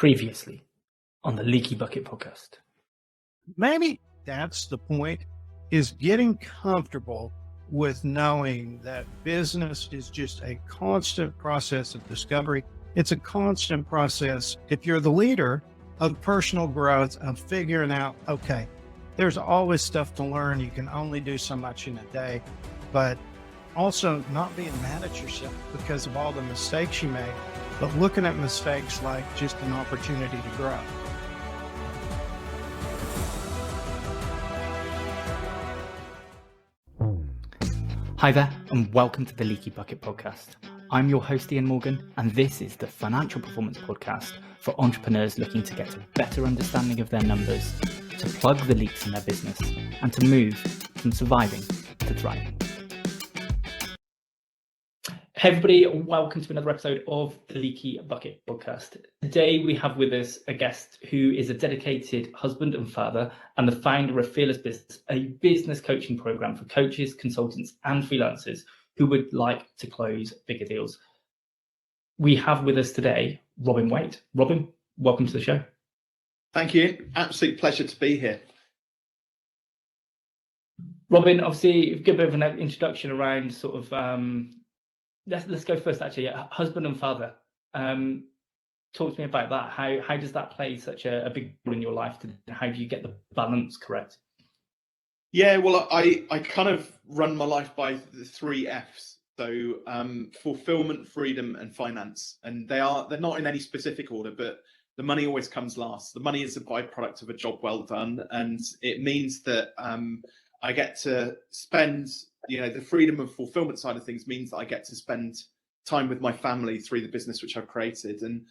Previously on the Leaky Bucket podcast. Maybe that's the point, is getting comfortable with knowing that business is just a constant process of discovery. It's a constant process. If you're the leader of personal growth, of figuring out, okay, there's always stuff to learn. You can only do so much in a day, but also not being mad at yourself because of all the mistakes you made, but looking at mistakes like just an opportunity to grow. Hi there, and welcome to the Leaky Bucket podcast. I'm your host, Ian Morgan, and this is the financial performance podcast for entrepreneurs looking to get a better understanding of their numbers, to plug the leaks in their business, and to move from surviving to thriving. Hey everybody, and welcome to another episode of the Leaky Bucket podcast. Today we have with us a guest who is a dedicated husband and father and the founder of Fearless Business, a business coaching program for coaches, consultants and freelancers who would like to close bigger deals. We have with us today Robin Waite. Robin, welcome to the show. Thank you. Absolute pleasure to be here. Robin, obviously, give a bit of an introduction around sort of Let's go first, actually. Husband and father. Talk to me about that. How does that play such a big role in your life? How do you get the balance correct? Yeah, well, I kind of run my life by the 3 Fs. So fulfillment, freedom, and finance. And they're not in any specific order, but the money always comes last. The money is a byproduct of a job well done, and it means that I get to spend. The freedom and fulfillment side of things means that I get to spend time with my family through the business which I've created. And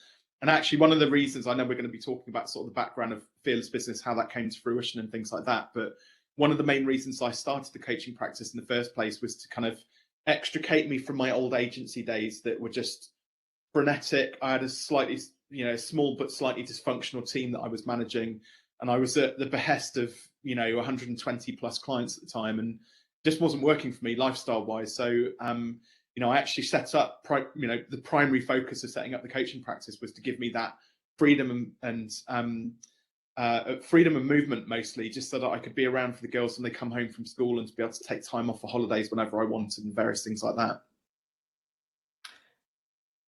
actually, one of the reasons, I know we're going to be talking about sort of the background of Fearless Business, how that came to fruition and things like that. But one of the main reasons I started the coaching practice in the first place was to kind of extricate me from my old agency days that were just frenetic. I had a slightly, small but slightly dysfunctional team that I was managing. And I was at the behest of, 120 plus clients at the time. And just wasn't working for me lifestyle wise. So, I actually set up, the primary focus of setting up the coaching practice was to give me that freedom and freedom and movement, mostly just so that I could be around for the girls when they come home from school and to be able to take time off for holidays whenever I wanted and various things like that.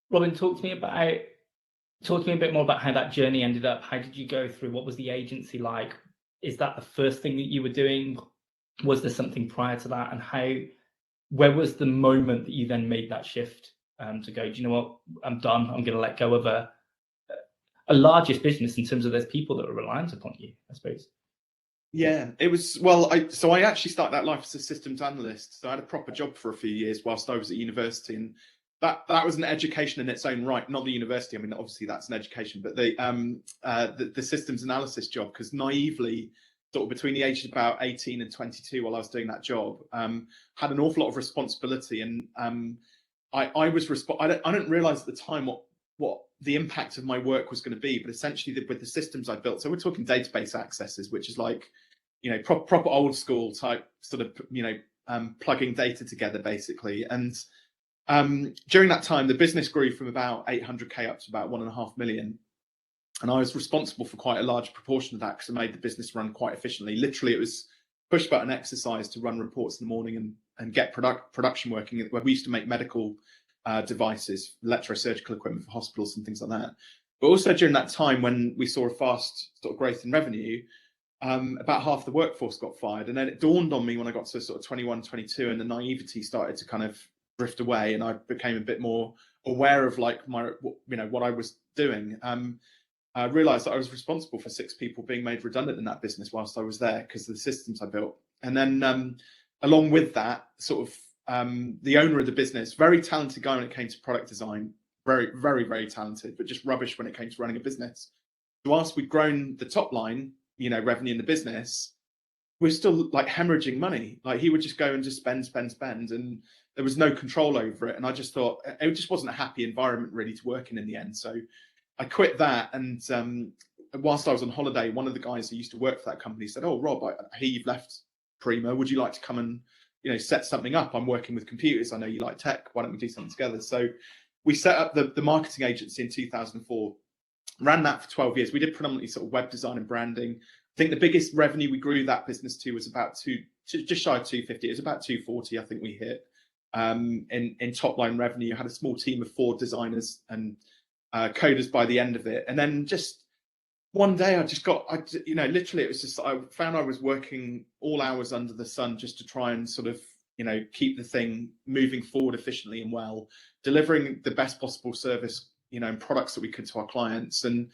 Robin, talk to me a bit more about how that journey ended up. How did you go through? What was the agency like? Is that the first thing that you were doing? Was there something prior to that? And where was the moment that you then made that shift to go, do you know what, I'm done. I'm going to let go of a largest business in terms of there's people that are reliant upon you, I suppose. Yeah, it was, I actually started that life as a systems analyst. So I had a proper job for a few years whilst I was at university, and that was an education in its own right, not the university. I mean, obviously that's an education, but the systems analysis job, because naively, sort of between the ages of about 18 and 22, while I was doing that job, had an awful lot of responsibility, and I didn't realize at the time what the impact of my work was going to be. But essentially, with the systems I built, so we're talking database accesses, which is like, proper old school type sort of, plugging data together basically. And during that time, the business grew from about 800K up to about 1.5 million. And I was responsible for quite a large proportion of that because I made the business run quite efficiently. Literally, it was push button exercise to run reports in the morning and get production working. Where we used to make medical devices, electrosurgical equipment for hospitals and things like that. But also during that time when we saw a fast sort of growth in revenue, about half the workforce got fired. And then it dawned on me when I got to sort of 21, 22, and the naivety started to kind of drift away, and I became a bit more aware of like what I was doing. I realized that I was responsible for 6 people being made redundant in that business whilst I was there because of the systems I built. And then along with that, sort of the owner of the business, very talented guy when it came to product design, very, very, very talented, but just rubbish when it came to running a business. So whilst we'd grown the top line, revenue in the business, we're still like hemorrhaging money. Like he would just go and just spend, and there was no control over it. And I just thought it just wasn't a happy environment really to work in the end. So I quit that, and whilst I was on holiday, one of the guys who used to work for that company said, "Oh, Rob, I hear you've left Prima. Would you like to come and set something up? I'm working with computers. I know you like tech. Why don't we do something together?" So we set up the marketing agency in 2004. ran that for 12 years. We did predominantly sort of web design and branding. I think the biggest revenue we grew that business to was about just shy of 250. It was about 240, I think we hit in top line revenue. I had a small team of 4 designers and coders by the end of it. And then just one day literally it was just, I found I was working all hours under the sun just to try and sort of, keep the thing moving forward efficiently and well, delivering the best possible service, and products that we could to our clients. And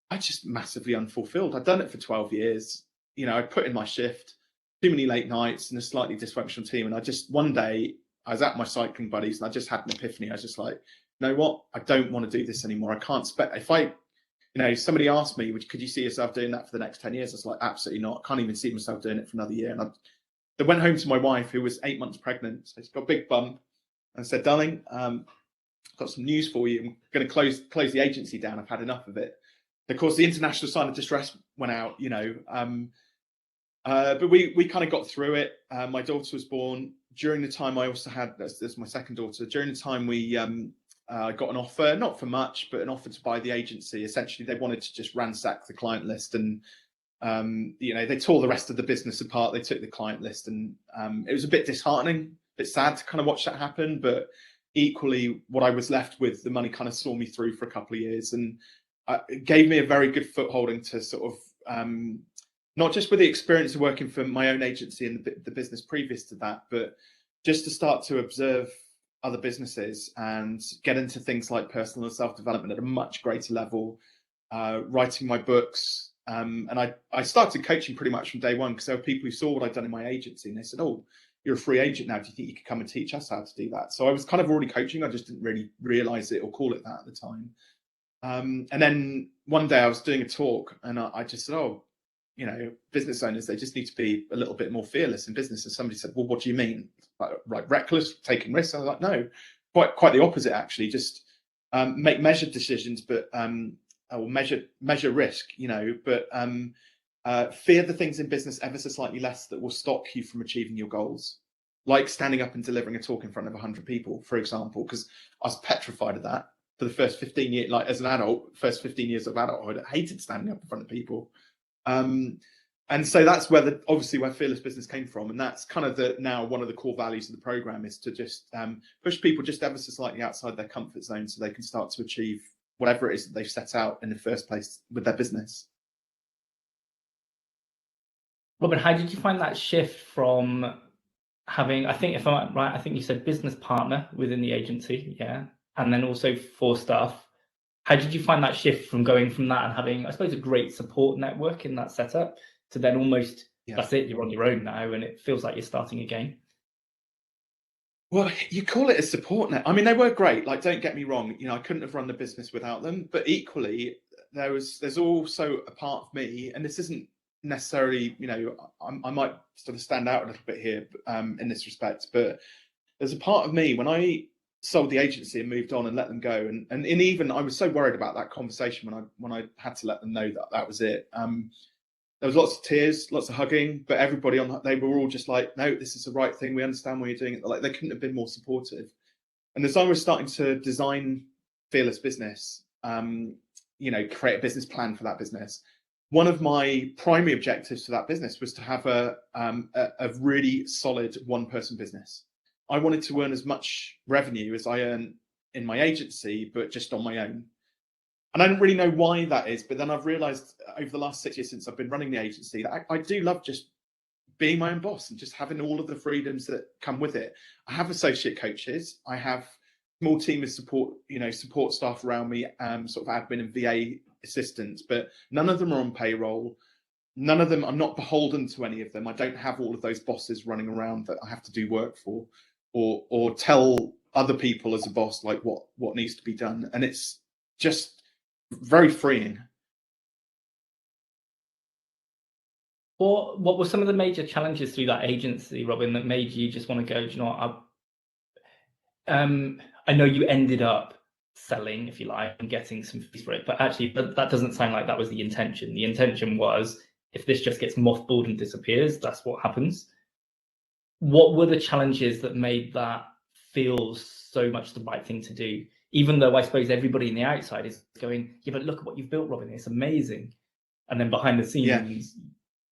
I just massively unfulfilled. I'd done it for 12 years. I put in my shift, too many late nights and a slightly dysfunctional team. And one day I was at my cycling buddies and I just had an epiphany. I was just like, you know what? I don't want to do this anymore. I can't somebody asked me, could you see yourself doing that for the next 10 years? I was like, absolutely not. I can't even see myself doing it for another year. And I went home to my wife, who was 8 months pregnant. So she's got a big bump, and said, darling, I've got some news for you. I'm going to close the agency down. I've had enough of it. Of course, the international sign of distress went out, but we kind of got through it. My daughter was born. During the time, I also had, that's my second daughter. During the time, we got an offer, not for much, but an offer to buy the agency. Essentially, they wanted to just ransack the client list, and they tore the rest of the business apart. They took the client list, and it was a bit disheartening, a bit sad to kind of watch that happen. But equally, what I was left with, the money kind of saw me through for a couple of years, and it gave me a very good footholding to sort of not just with the experience of working for my own agency and the business previous to that, but just to start to observe other businesses and get into things like personal self-development at a much greater level, writing my books. And I started coaching pretty much from day one, because there were people who saw what I'd done in my agency and they said, oh, you're a free agent now. Do you think you could come and teach us how to do that? So I was kind of already coaching. I just didn't really realize it or call it that at the time. And then one day I was doing a talk and I just said, oh, business owners, they just need to be a little bit more fearless in business. And somebody said, well, what do you mean? Like reckless, taking risks? I was like, no, quite the opposite, actually. Just make measured decisions, but or measure risk, but fear the things in business ever so slightly less that will stop you from achieving your goals. Like standing up and delivering a talk in front of 100 people, for example, because I was petrified of that for the first 15 years, like as an adult, first 15 years of adulthood. I hated standing up in front of people. And so that's where where Fearless Business came from. And that's kind of now one of the core values of the program, is to just push people just ever so slightly outside their comfort zone so they can start to achieve whatever it is that they've set out in the first place with their business. Robin, how did you find that shift from having, I think if I'm right, I think you said business partner within the agency, yeah, and then also 4 staff. How did you find that shift from going from that and having, I suppose, a great support network in that setup to then almost, that's it, you're on your own now and it feels like you're starting again? Well, you call it a support net. I mean, they were great. Like, don't get me wrong. I couldn't have run the business without them. But equally, there's also a part of me, and this isn't necessarily, I might sort of stand out a little bit here in this respect. But there's a part of me when I sold the agency and moved on and let them go, and even I was so worried about that conversation when I had to let them know that was it. There was lots of tears, lots of hugging, but everybody they were all just like, no, this is the right thing. We understand why you're doing it. Like, they couldn't have been more supportive. And as I was starting to design Fearless Business, create a business plan for that business, one of my primary objectives for that business was to have a really solid one-person business. I wanted to earn as much revenue as I earn in my agency, but just on my own. And I don't really know why that is, but then I've realized over the last 6 years since I've been running the agency that I do love just being my own boss and just having all of the freedoms that come with it. I have associate coaches. I have a small team of support staff around me, sort of admin and VA assistants, but none of them are on payroll. None of them, I'm not beholden to any of them. I don't have all of those bosses running around that I have to do work for, or tell other people as a boss like what needs to be done. And it's just very freeing. What were some of the major challenges through that agency, Robin, that made you just want to go, do you know what, I know you ended up selling, if you like, and getting some fees for it, but actually that doesn't sound like that was the intention. The intention was, if this just gets mothballed and disappears, that's what happens. What were the challenges that made that feel so much the right thing to do, even though I suppose everybody in the outside is going, yeah, but look at what you've built, Robin, it's amazing. And then behind the scenes, you've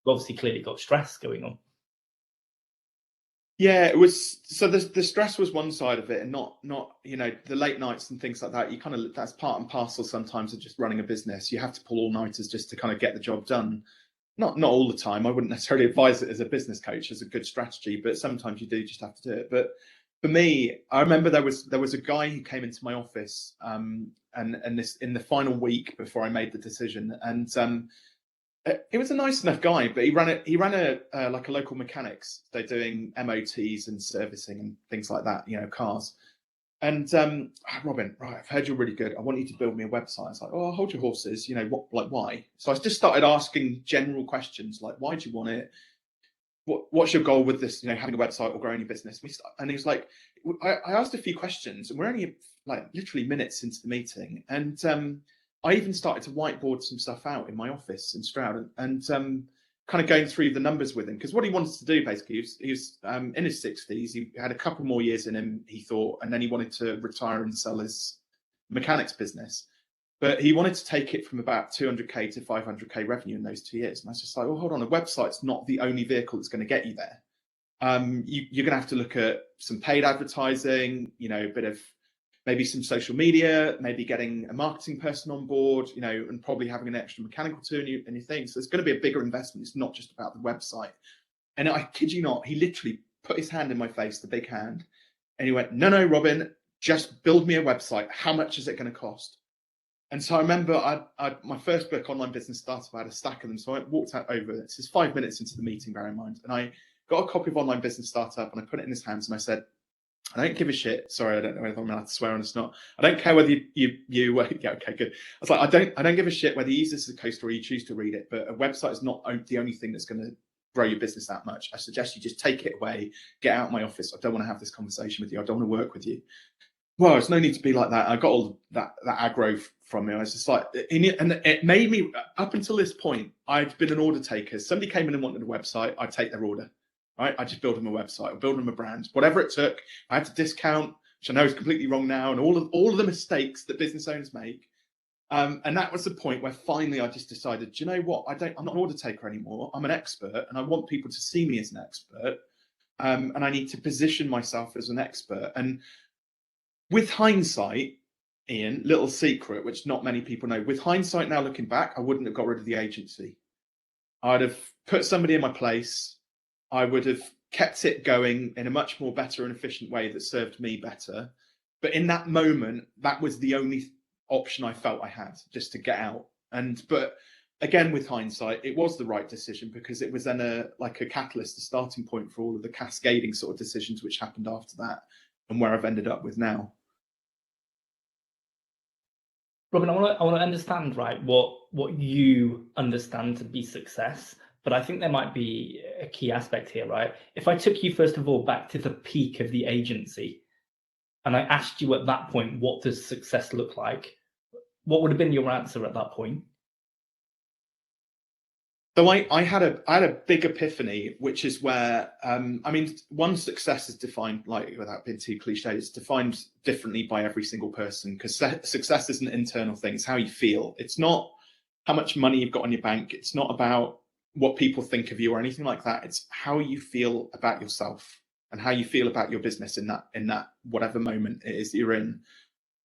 obviously clearly got stress going on. Yeah, it was. So the stress was one side of it, and not the late nights and things like that. You kind of, that's part and parcel sometimes of just running a business. You have to pull all nighters just to kind of get the job done. Not all the time. I wouldn't necessarily advise it as a business coach as a good strategy, but sometimes you do just have to do it. But for me, I remember there was a guy who came into my office, and this in the final week before I made the decision, and he was a nice enough guy, but he ran a like a local mechanics. They're doing MOTs and servicing and things like that, cars. And Robin, right, I've heard you're really good. I want you to build me a website. I was like, oh, hold your horses. Why? So I just started asking general questions like, why do you want it? What's your goal with this? Having a website or growing your business? And he was like, I asked a few questions, and we're only like literally minutes into the meeting, and I even started to whiteboard some stuff out in my office in Stroud, and kind of going through the numbers with him, because what he wanted to do basically, he was in his 60s. He had a couple more years in him, he thought, and then he wanted to retire and sell his mechanics business. But he wanted to take it from about 200k to 500k revenue in those 2 years. And I was just like, well, hold on, a website's not the only vehicle that's going to get you there. You're going to have to look at some paid advertising, a bit of maybe some social media, maybe getting a marketing person on board, and probably having an extra mechanical tool in your thing. So it's going to be a bigger investment. It's not just about the website. And I kid you not, he literally put his hand in my face, the big hand, and he went, no, Robin, just build me a website. How much is it going to cost? And so I remember my first book, Online Business Startup, I had a stack of them. So I walked out over, this is 5 minutes into the meeting, bear in mind. And I got a copy of Online Business Startup and I put it in his hands and I said, I don't give a shit. Sorry, I don't know if I'm allowed to swear on this or not. I don't care whether you yeah, okay, good. I was like, I don't give a shit whether you use this as a coaster or you choose to read it, but a website is not the only thing that's going to grow your business that much. I suggest you just take it away, get out of my office. I don't want to have this conversation with you. I don't want to work with you. Well, there's no need to be like that. I got all that aggro from me. I was just like, and it made me, up until this point, I'd been an order taker. Somebody came in and wanted a website, I'd take their order. Right? I just build them a website or build them a brand, whatever it took. I had to discount, which I know is completely wrong now, and all of the mistakes that business owners make. And that was the point where finally I just decided, do you know what? I'm not an order taker anymore. I'm an expert, and I want people to see me as an expert. And I need to position myself as an expert. And with hindsight, Ian, little secret, which not many people know, with hindsight now looking back, I wouldn't have got rid of the agency. I'd have put somebody in my place. I would have kept it going in a much more better and efficient way that served me better. But in that moment, that was the only option I felt I had, just to get out. But again, with hindsight, it was the right decision, because it was then a catalyst, a starting point for all of the cascading sort of decisions which happened after that, and where I've ended up with now. Robin, I want to understand, right, what you understand to be success, but I think there might be a key aspect here, right? If I took you, first of all, back to the peak of the agency, and I asked you at that point, what does success look like? What would have been your answer at that point? So I had a big epiphany, which is where, one, success is defined, like, without being too cliche, it's defined differently by every single person, because success is an internal thing. It's how you feel. It's not how much money you've got in your bank. It's not about what people think of you or anything like that. It's how you feel about yourself and how you feel about your business in that whatever moment it is that you're in.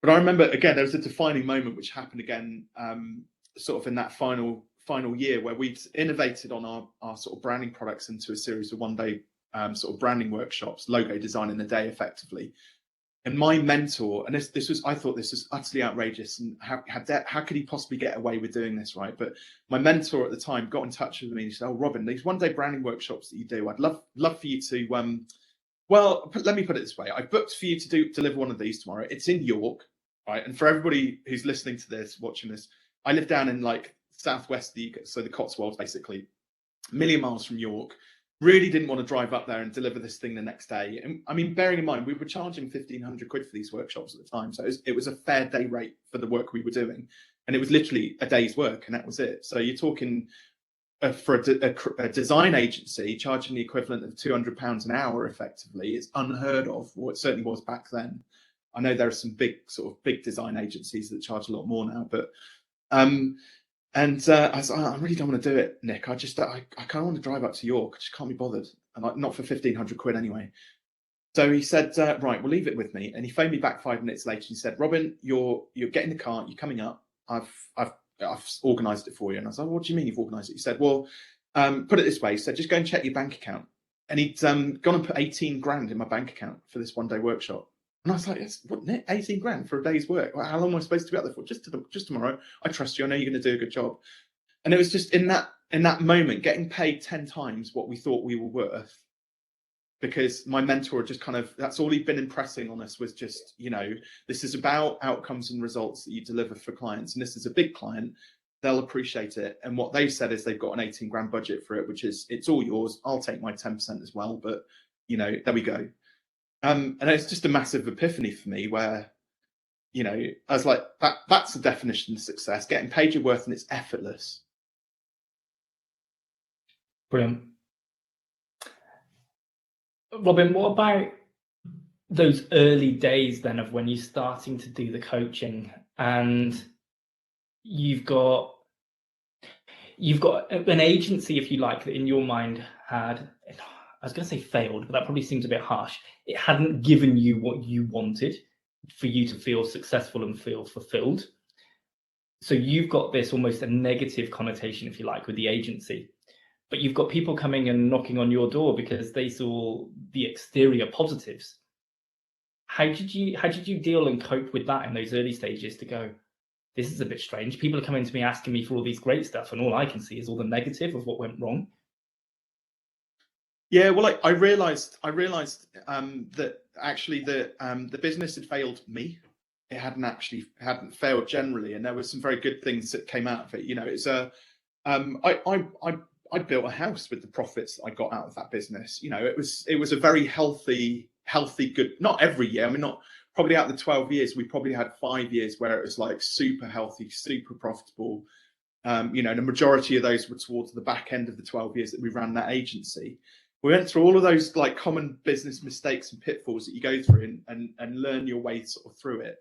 But I remember, again, there was a defining moment which happened again, sort of in that final year, where we'd innovated on our sort of branding products into a series of one-day sort of branding workshops, logo design in a day, effectively. And my mentor, and I thought this was utterly outrageous, and how could he possibly get away with doing this, right? But my mentor at the time got in touch with me and he said, "Oh, Robin, these one-day branding workshops that you do, I'd love for you to well, let me put it this way. I booked for you to deliver one of these tomorrow. It's in York, right? And for everybody who's listening to this, watching this, I live down in like southwest, so the Cotswolds, basically, a million miles from York. Really didn't want to drive up there and deliver this thing the next day. And I mean, bearing in mind, we were charging 1,500 quid for these workshops at the time. So it was a fair day rate for the work we were doing. And it was literally a day's work, and that was it. So you're talking for a design agency charging the equivalent of £200 an hour, effectively, is unheard of, or it certainly was back then. I know there are some big design agencies that charge a lot more now, but I was like, I really don't want to do it, Nick. I kind of want to drive up to York. I just can't be bothered, and like, not for 1,500 quid anyway. So he said, right, well, leave it with me. And he phoned me back 5 minutes later. He said, Robin, you're getting the car. You're coming up. I've organised it for you. And I was like, what do you mean you've organised it? He said, well, put it this way. He said, just go and check your bank account. And he'd gone and put 18 grand in my bank account for this one-day workshop. And I was like, yes, what, Nick? 18 grand for a day's work? Well, how long am I supposed to be out there for? Just tomorrow. I trust you. I know you're going to do a good job. And it was just in that moment, getting paid 10 times what we thought we were worth, because my mentor just that's all he'd been impressing on us, was just, this is about outcomes and results that you deliver for clients. And this is a big client. They'll appreciate it. And what they've said is they've got an 18 grand budget for it, which is, it's all yours. I'll take my 10% as well. But, there we go. And it's just a massive epiphany for me where, I was like, that's the definition of success, getting paid your worth, and it's effortless. Brilliant. Robin, what about those early days then of when you're starting to do the coaching, and you've got an agency, if you like, that in your mind had, I was going to say failed, but that probably seems a bit harsh. It hadn't given you what you wanted for you to feel successful and feel fulfilled. So you've got this almost a negative connotation, if you like, with the agency. But you've got people coming and knocking on your door because they saw the exterior positives. How did you deal and cope with that in those early stages, to go, this is a bit strange. People are coming to me asking me for all these great stuff, and all I can see is all the negative of what went wrong. Yeah, well, I realized that actually the business had failed me. It hadn't failed generally, and there were some very good things that came out of it. It's I built a house with the profits that I got out of that business. It was a very healthy, good. Not every year. I mean, not probably out of the 12 years, we probably had 5 years where it was like super healthy, super profitable. The majority of those were towards the back end of the 12 years that we ran that agency. We went through all of those like common business mistakes and pitfalls that you go through and learn your way sort of through it.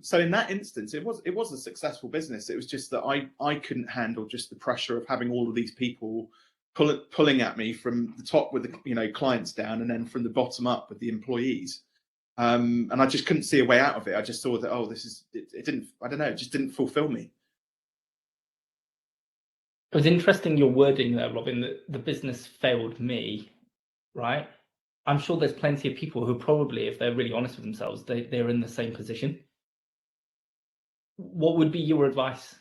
So in that instance, it was a successful business. It was just that I couldn't handle just the pressure of having all of these people pulling at me from the top with the clients down, and then from the bottom up with the employees. And I just couldn't see a way out of it. I just saw that, it just didn't fulfill me. It was interesting your wording there, Robin, that the business failed me, right? I'm sure there's plenty of people who probably, if they're really honest with themselves, they're in the same position. What would be your advice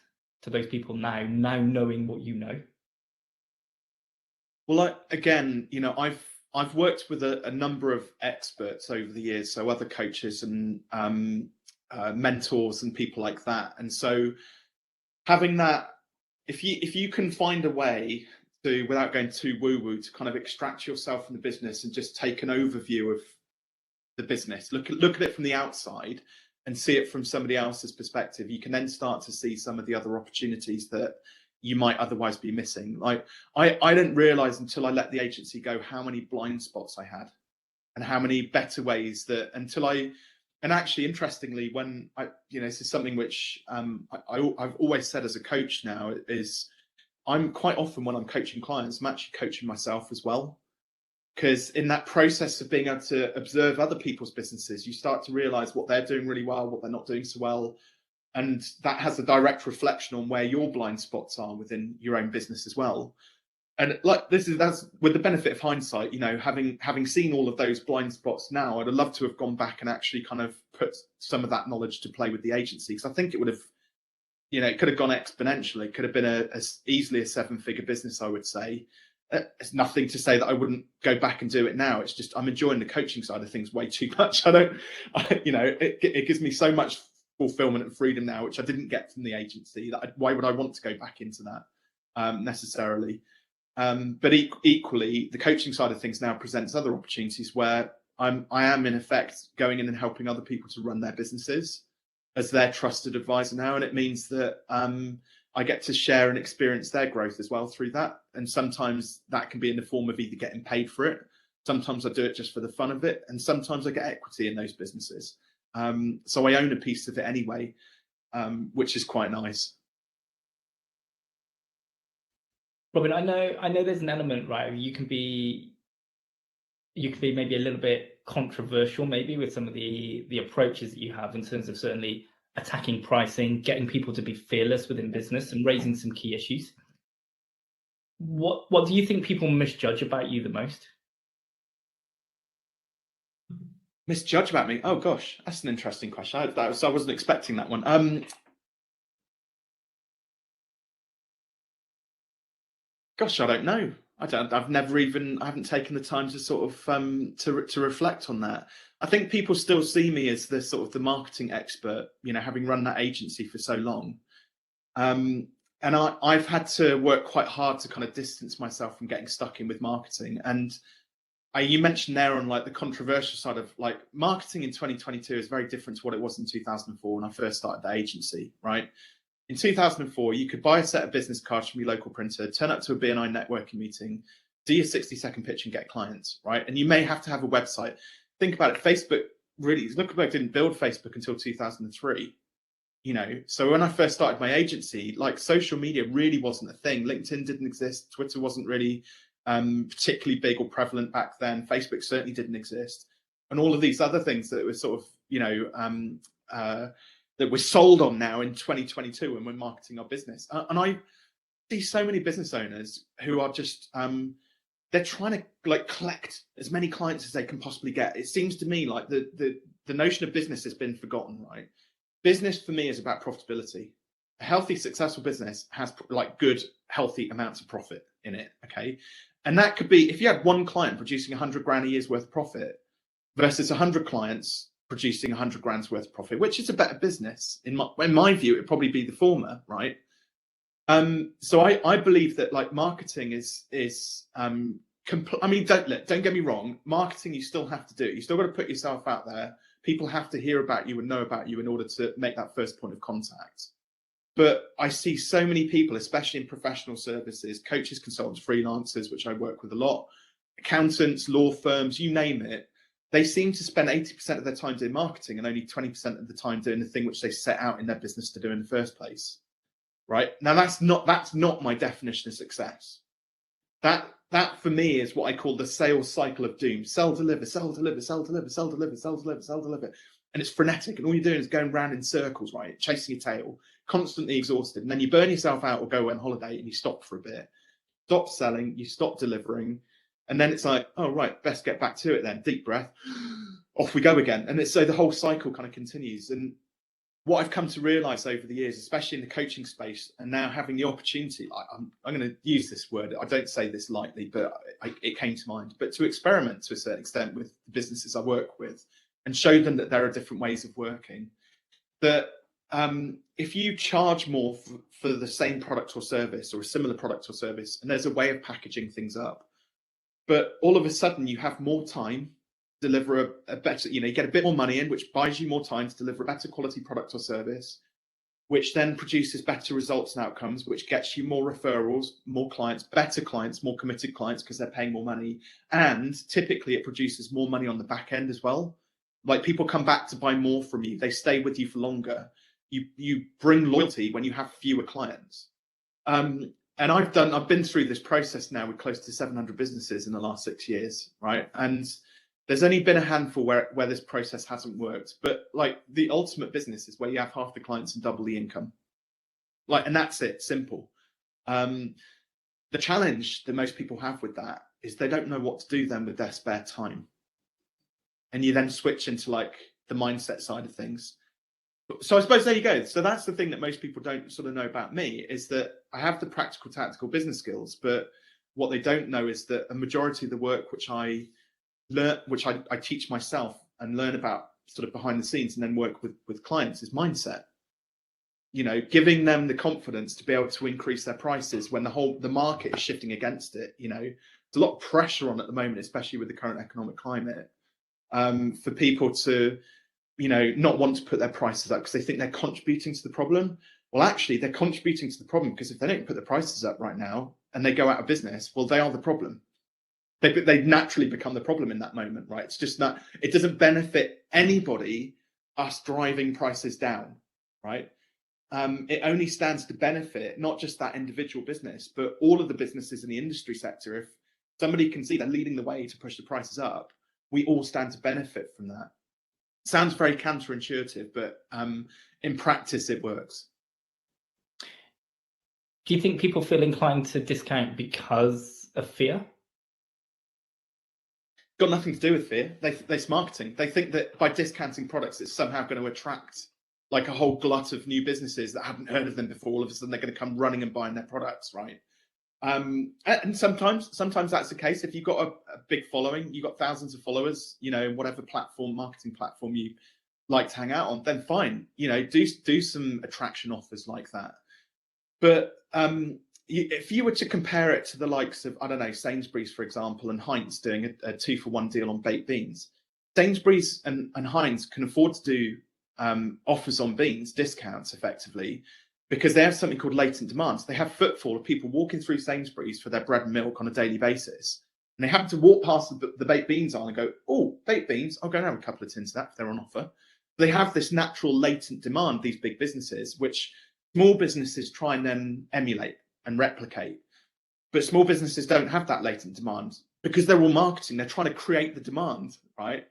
to those people now knowing what you know? Well, again, I've worked with a number of experts over the years, so other coaches and mentors and people like that. And so having that, if you can find a way to, without going too woo-woo, to kind of extract yourself from the business and just take an overview of the business, look at it from the outside and see it from somebody else's perspective, you can then start to see some of the other opportunities that you might otherwise be missing. Like I didn't realize until I let the agency go how many blind spots I had, and how many better ways that and actually, interestingly, when this is something which I've always said as a coach now, is I'm quite often, when I'm coaching clients, I'm actually coaching myself as well. Because in that process of being able to observe other people's businesses, you start to realize what they're doing really well, what they're not doing so well. And that has a direct reflection on where your blind spots are within your own business as well. And like that's with the benefit of hindsight, having seen all of those blind spots now, I'd have loved to have gone back and actually kind of put some of that knowledge to play with the agency, because I think it would have, it could have gone exponentially. It could have been as easily a 7-figure business, I would say. It's nothing to say that I wouldn't go back and do it now. It's just I'm enjoying the coaching side of things way too much. It gives me so much fulfillment and freedom now, which I didn't get from the agency. Why would I want to go back into that necessarily? But equally, the coaching side of things now presents other opportunities where I am in effect going in and helping other people to run their businesses as their trusted advisor now, and it means that I get to share and experience their growth as well through that. And sometimes that can be in the form of either getting paid for it, sometimes I do it just for the fun of it, and sometimes I get equity in those businesses. So I own a piece of it anyway, which is quite nice. Robin, I know there's an element, right? You can be maybe a little bit controversial, maybe with some of the approaches that you have in terms of certainly attacking pricing, getting people to be fearless within business, and raising some key issues. What do you think people misjudge about you the most? Misjudge about me? Oh gosh, that's an interesting question. I wasn't expecting that one. Gosh, I don't know. I haven't taken the time to sort of to reflect on that. I think people still see me as the sort of the marketing expert, having run that agency for so long. And I've had to work quite hard to kind of distance myself from getting stuck in with marketing. And you mentioned there on like the controversial side of like marketing in 2022 is very different to what it was in 2004 when I first started the agency, right? In 2004, you could buy a set of business cards from your local printer, turn up to a BNI networking meeting, do your 60-second pitch and get clients, right? And you may have to have a website. Think about it. Facebook Zuckerberg didn't build Facebook until 2003. So when I first started my agency, like social media really wasn't a thing. LinkedIn didn't exist. Twitter wasn't really particularly big or prevalent back then. Facebook certainly didn't exist. And all of these other things that were sort of, that we're sold on now in 2022 when we're marketing our business. And I see so many business owners who are just, they're trying to like collect as many clients as they can possibly get. It seems to me like the notion of business has been forgotten, right? Business for me is about profitability. A healthy, successful business has like good, healthy amounts of profit in it. Okay. And that could be, if you had one client producing 100 grand a year's worth of profit versus 100 clients producing 100 grand's worth of profit, which is a better business. In my view, it'd probably be the former, right? So I believe that like marketing I mean, don't get me wrong. Marketing you still have to do. You still got to put yourself out there. People have to hear about you and know about you in order to make that first point of contact. But I see so many people, especially in professional services, coaches, consultants, freelancers, which I work with a lot, accountants, law firms, you name it. They seem to spend 80% of their time doing marketing and only 20% of the time doing the thing which they set out in their business to do in the first place. Right? Now that's not my definition of success. That for me is what I call the sales cycle of doom. Sell, deliver, sell, deliver, sell, deliver, sell, deliver, sell, deliver, sell, deliver. And it's frenetic. And all you're doing is going round in circles, right? Chasing your tail, constantly exhausted. And then you burn yourself out or go on holiday and you stop for a bit. Stop selling, you stop delivering. And then it's like, oh, right, best get back to it then. Deep breath. Off we go again. And so the whole cycle kind of continues. And what I've come to realize over the years, especially in the coaching space, and now having the opportunity, like I'm going to use this word, I don't say this lightly, but it came to mind, but to experiment to a certain extent with the businesses I work with and show them that there are different ways of working, that if you charge more for the same product or service or a similar product or service, and there's a way of packaging things up, but all of a sudden you have more time, deliver a better, you get a bit more money in, which buys you more time to deliver a better quality product or service, which then produces better results and outcomes, which gets you more referrals, more clients, better clients, more committed clients because they're paying more money. And typically it produces more money on the back end as well. Like people come back to buy more from you. They stay with you for longer. You bring loyalty when you have fewer clients. And I've been through this process now with close to 700 businesses in the last 6 years, right? And there's only been a handful where this process hasn't worked. But like the ultimate business is where you have half the clients and double the income. And that's it, simple. The challenge that most people have with that is they don't know what to do then with their spare time. And you then switch into like the mindset side of things. So I suppose there you go. So that's the thing that most people don't sort of know about me, is that I have the practical, tactical business skills, but what they don't know is that a majority of the work which I learn, which I teach myself and learn about sort of behind the scenes and then work with clients, is mindset. Giving them the confidence to be able to increase their prices when the market is shifting against it. There's a lot of pressure on at the moment, especially with the current economic climate, for people to not want to put their prices up because they think they're contributing to the problem. Well, actually, they're contributing to the problem because if they don't put the prices up right now and they go out of business, well, they are the problem. They naturally become the problem in that moment, right? It's just that it doesn't benefit anybody us driving prices down, right? It only stands to benefit not just that individual business, but all of the businesses in the industry sector. If somebody can see they're leading the way to push the prices up, we all stand to benefit from that. Sounds very counterintuitive, but in practice, it works. Do you think people feel inclined to discount because of fear? Got nothing to do with fear. It's marketing. They think that by discounting products, it's somehow going to attract like a whole glut of new businesses that haven't heard of them before. All of a sudden, they're going to come running and buying their products, right? And sometimes that's the case. If you've got a big following, you've got thousands of followers, whatever marketing platform you like to hang out on, then fine, do some attraction offers like that. But if you were to compare it to the likes of, I don't know, Sainsbury's, for example, and Heinz doing a 2-for-1 deal on baked beans, Sainsbury's and Heinz can afford to do offers on beans, discounts effectively, because they have something called latent demand. So they have footfall of people walking through Sainsbury's for their bread and milk on a daily basis. And they happen to walk past the baked beans aisle and go, oh, baked beans, I'll go and have a couple of tins of that if they're on offer. They have this natural latent demand, these big businesses, which small businesses try and then emulate and replicate. But small businesses don't have that latent demand because they're all marketing. They're trying to create the demand, right?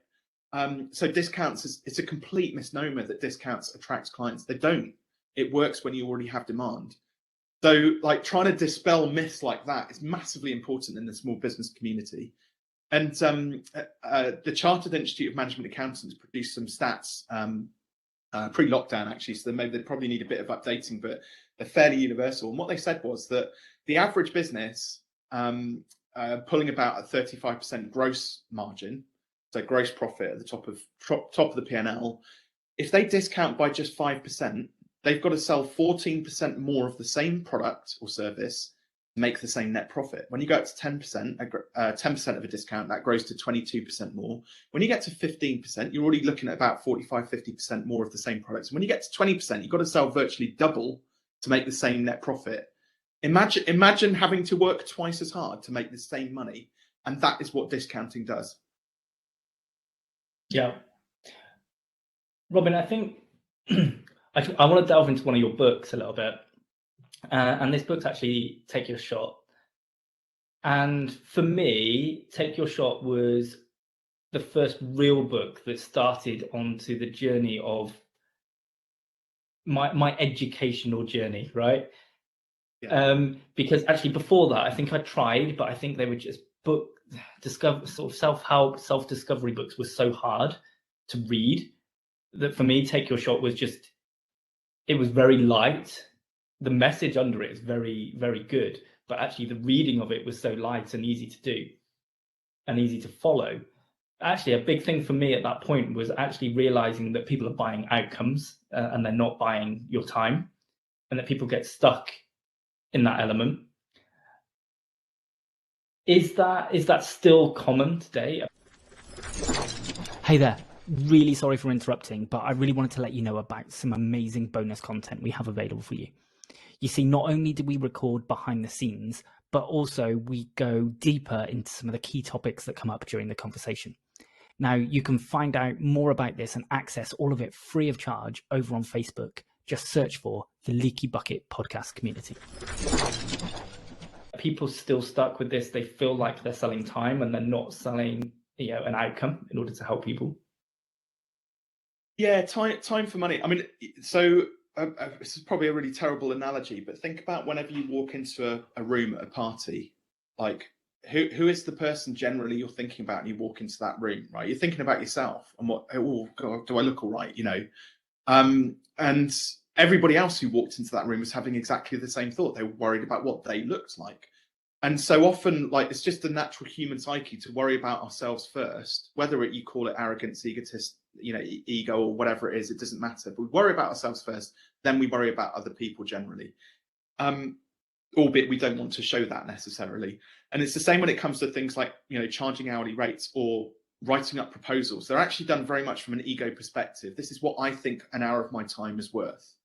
So discounts, it's a complete misnomer that discounts attracts clients. They don't. It works when you already have demand. So like trying to dispel myths like that is massively important in the small business community. And the Chartered Institute of Management Accountants produced some stats pre-lockdown, actually, so they probably need a bit of updating, but they're fairly universal. And what they said was that the average business pulling about a 35% gross margin, so gross profit at the top of the P&L, if they discount by just 5%, they've got to sell 14% more of the same product or service to make the same net profit. When you go up to 10%, 10% of a discount, that grows to 22% more. When you get to 15%, you're already looking at about 45, 50% more of the same products. When you get to 20%, you've got to sell virtually double to make the same net profit. Imagine having to work twice as hard to make the same money. And that is what discounting does. Yeah. Robin, I think I want to delve into one of your books a little bit. And this book's actually Take Your Shot. And for me, Take Your Shot was the first real book that started onto the journey of my educational journey, right? Yeah. Because actually before that, I think I tried, but I think they were just sort of self-help, self-discovery books were so hard to read that for me, Take Your Shot was just, it was very light. The message under it is very, very good, but actually the reading of it was so light and easy to do and easy to follow. Actually, a big thing for me at that point was actually realizing that people are buying outcomes and they're not buying your time, and that people get stuck in that element. Is that still common today? Hey there. Really sorry for interrupting, but I really wanted to let you know about some amazing bonus content we have available for you. You see, not only do we record behind the scenes, but also we go deeper into some of the key topics that come up during the conversation. Now, you can find out more about this and access all of it free of charge over on Facebook. Just search for the Leaky Bucket Podcast Community. People still stuck with this. They feel like they're selling time and they're not selling, an outcome in order to help people. Yeah, time for money. I mean, so this is probably a really terrible analogy, but think about whenever you walk into a room at a party, like who is the person generally you're thinking about when you walk into that room, right? You're thinking about yourself and oh God, do I look all right, and everybody else who walked into that room was having exactly the same thought. They were worried about what they looked like. And so often, like, it's just a natural human psyche to worry about ourselves first, whether you call it arrogance, egotist, ego, or whatever it is, it doesn't matter. But we worry about ourselves first, then we worry about other people generally. Albeit we don't want to show that necessarily. And it's the same when it comes to things like, charging hourly rates or writing up proposals. They're actually done very much from an ego perspective. This is what I think an hour of my time is worth.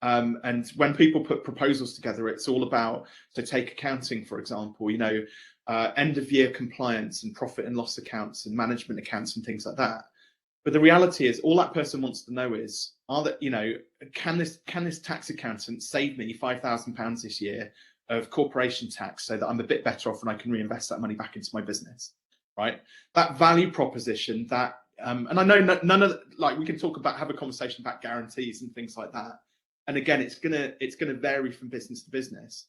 And when people put proposals together, it's all about, so take accounting, for example, end of year compliance and profit and loss accounts and management accounts and things like that. But the reality is, all that person wants to know is, can this tax accountant save me £5,000 this year of corporation tax so that I'm a bit better off and I can reinvest that money back into my business, right? That value proposition, that and I know none of we can have a conversation about guarantees and things like that. And again, it's gonna vary from business to business.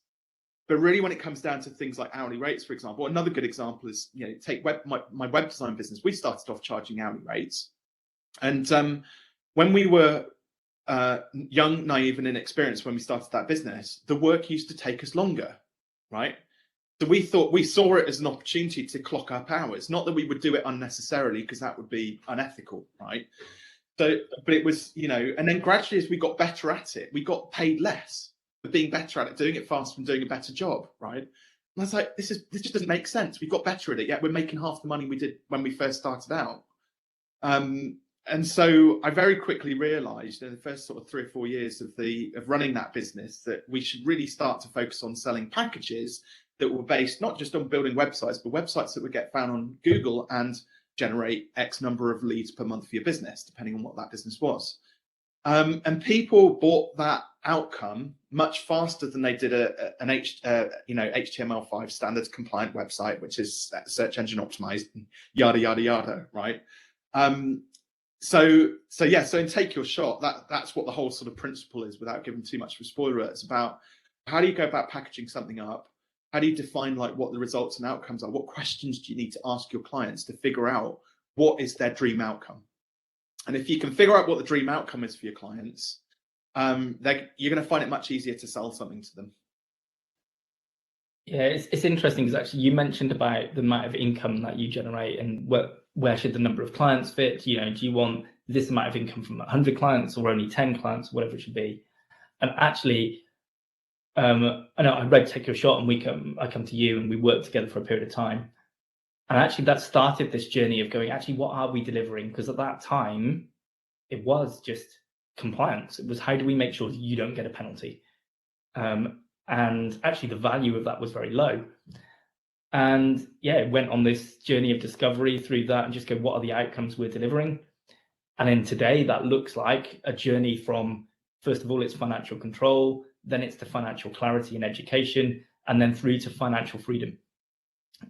But really, when it comes down to things like hourly rates, for example, another good example is, take my web design business. We started off charging hourly rates. And when we were young, naive, and inexperienced when we started that business, the work used to take us longer, right? So we saw it as an opportunity to clock up hours. Not that we would do it unnecessarily, because that would be unethical, right? So, but it was, and then gradually as we got better at it, we got paid less for being better at it, doing it faster and doing a better job, right? And I was like, this just doesn't make sense. We've got better at it, yet we're making half the money we did when we first started out. And so I very quickly realized in the first sort of 3 or 4 years of running that business that we should really start to focus on selling packages that were based not just on building websites, but websites that would get found on Google and generate X number of leads per month for your business, depending on what that business was. And people bought that outcome much faster than they did an HTML5 standards compliant website, which is search engine optimized, yada yada yada, right? So in Take Your Shot, that's what the whole sort of principle is, without giving too much of a spoiler. It's about how do you go about packaging something up? How do you define what the results and outcomes are? What questions do you need to ask your clients to figure out what is their dream outcome? And if you can figure out what the dream outcome is for your clients, you're going to find it much easier to sell something to them. Yeah, it's interesting because actually you mentioned about the amount of income that you generate and where should the number of clients fit? Do you want this amount of income from 100 clients or only 10 clients, whatever it should be? And actually, I know I read Take Your Shot, and I come to you and we work together for a period of time. And actually that started this journey of going, actually, what are we delivering? Because at that time, it was just compliance. It was, how do we make sure that you don't get a penalty? And actually the value of that was very low. And yeah, it went on this journey of discovery through that and just go, what are the outcomes we're delivering? And then today that looks like a journey from, first of all, it's financial control, then it's to financial clarity and education, and then through to financial freedom.